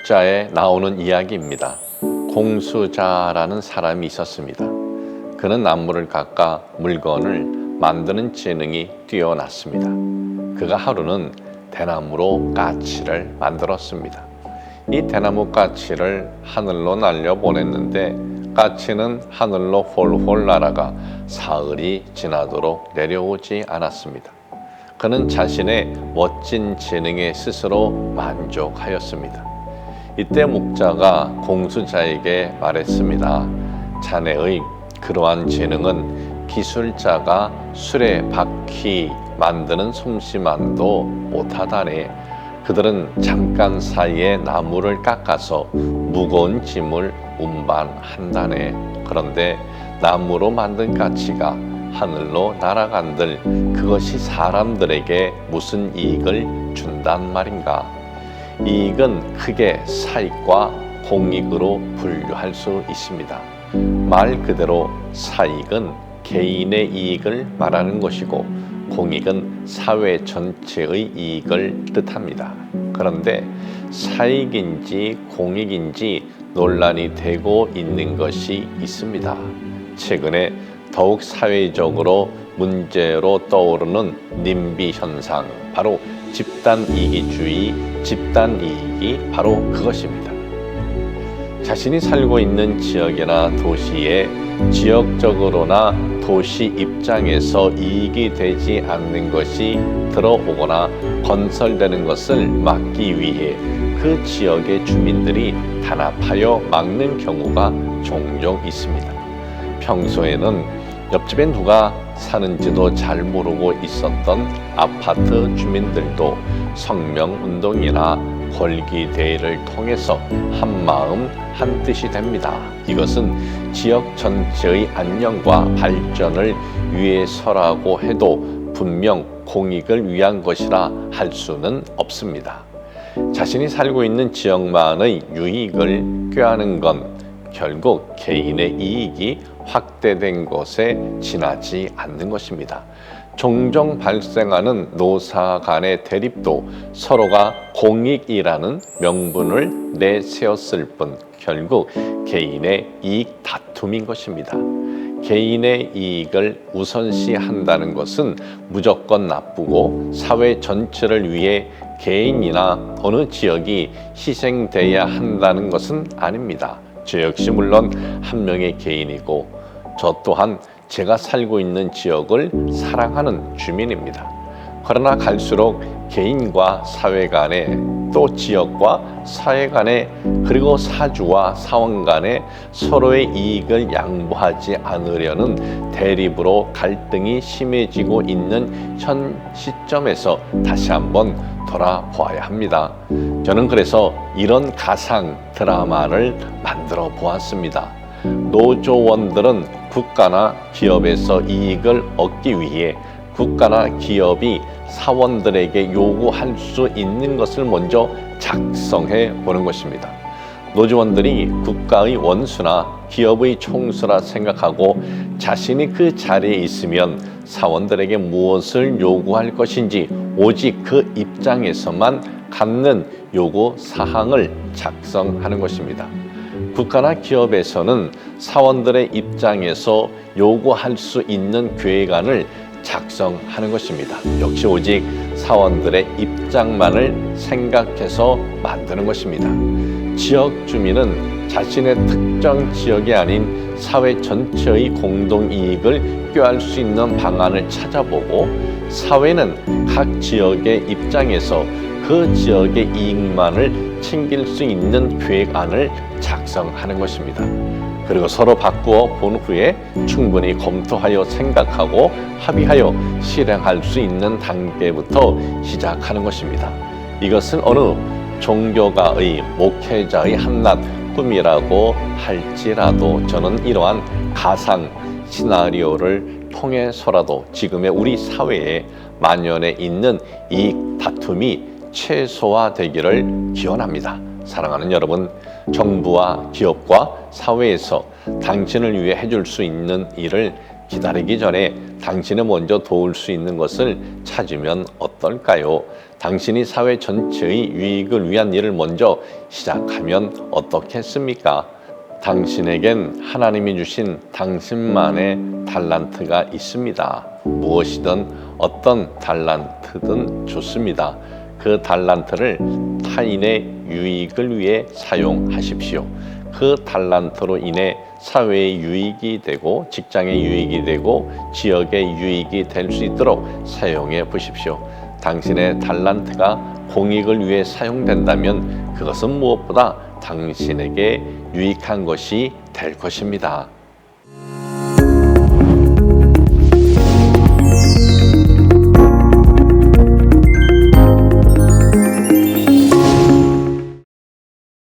묵자에 나오는 이야기입니다. 공수자라는 사람이 있었습니다. 그는 나무를 깎아 물건을 만드는 재능이 뛰어났습니다. 그가 하루는 대나무로 까치를 만들었습니다. 이 대나무 까치를 하늘로 날려보냈는데 까치는 하늘로 홀홀 날아가 사흘이 지나도록 내려오지 않았습니다. 그는 자신의 멋진 재능에 스스로 만족하였습니다. 이때 묵자가 공수자에게 말했습니다. 자네의 그러한 재능은 기술자가 수레바퀴 만드는 솜씨만도 못하다네. 그들은 잠깐 사이에 나무를 깎아서 무거운 짐을 운반한다네. 그런데 나무로 만든 까치가 하늘로 날아간들 그것이 사람들에게 무슨 이익을 준단 말인가? 이익은 크게 사익과 공익으로 분류할 수 있습니다. 말 그대로 사익은 개인의 이익을 말하는 것이고 공익은 사회 전체의 이익을 뜻합니다. 그런데 사익인지 공익인지 논란이 되고 있는 것이 있습니다. 최근에 더욱 사회적으로 문제로 떠오르는 님비 현상, 바로 집단이기주의, 집단이익이 바로 그것입니다. 자신이 살고 있는 지역이나 도시에 지역적으로나 도시 입장에서 이익이 되지 않는 것이 들어오거나 건설되는 것을 막기 위해 그 지역의 주민들이 단합하여 막는 경우가 종종 있습니다. 평소에는 옆집에 누가 사는지도 잘 모르고 있었던 아파트 주민들도 성명운동이나 권리대회를 통해서 한마음 한뜻이 됩니다. 이것은 지역 전체의 안녕과 발전을 위해서라고 해도 분명 공익을 위한 것이라 할 수는 없습니다. 자신이 살고 있는 지역만의 유익을 꾀하는 건 결국 개인의 이익이 확대된 것에 지나지 않는 것입니다. 종종 발생하는 노사 간의 대립도 서로가 공익이라는 명분을 내세웠을 뿐 결국 개인의 이익 다툼인 것입니다. 개인의 이익을 우선시한다는 것은 무조건 나쁘고 사회 전체를 위해 개인이나 어느 지역이 희생돼야 한다는 것은 아닙니다. 저 역시 물론 한 명의 개인이고 저 또한 제가 살고 있는 지역을 사랑하는 주민입니다. 그러나 갈수록 개인과 사회 간에 또 지역과 사회 간에 그리고 사주와 사원 간에 서로의 이익을 양보하지 않으려는 대립으로 갈등이 심해지고 있는 현 시점에서 다시 한번 돌아보아야 합니다. 저는 그래서 이런 가상 드라마를 만들어 보았습니다. 노조원들은 국가나 기업에서 이익을 얻기 위해 국가나 기업이 사원들에게 요구할 수 있는 것을 먼저 작성해 보는 것입니다. 노조원들이 국가의 원수나 기업의 총수라 생각하고 자신이 그 자리에 있으면 사원들에게 무엇을 요구할 것인지 오직 그 입장에서만 갖는 요구 사항을 작성하는 것입니다. 국가나 기업에서는 사원들의 입장에서 요구할 수 있는 계획안을 작성하는 것입니다. 역시 오직 사원들의 입장만을 생각해서 만드는 것입니다. 지역 주민은 자신의 특정 지역이 아닌 사회 전체의 공동이익을 꾀할 수 있는 방안을 찾아보고 사회는 각 지역의 입장에서 그 지역의 이익만을 챙길 수 있는 계획안을 작성하는 것입니다. 그리고 서로 바꾸어 본 후에 충분히 검토하여 생각하고 합의하여 실행할 수 있는 단계부터 시작하는 것입니다. 이것은 어느 종교가의 목회자의 한낱 꿈이라고 할지라도 저는 이러한 가상 시나리오를 통해서라도 지금의 우리 사회에 만연해 있는 이 다툼이 최소화되기를 기원합니다. 사랑하는 여러분, 정부와 기업과 사회에서 당신을 위해 해줄 수 있는 일을 기다리기 전에 당신을 먼저 도울 수 있는 것을 찾으면 어떨까요? 당신이 사회 전체의 유익을 위한 일을 먼저 시작하면 어떻겠습니까? 당신에겐 하나님이 주신 당신만의 달란트가 있습니다. 무엇이든 어떤 달란트든 좋습니다. 그 달란트를 타인의 유익을 위해 사용하십시오. 그 달란트로 인해 사회의 유익이 되고 직장의 유익이 되고 지역의 유익이 될 수 있도록 사용해 보십시오. 당신의 달란트가 공익을 위해 사용된다면 그것은 무엇보다 당신에게 유익한 것이 될 것입니다.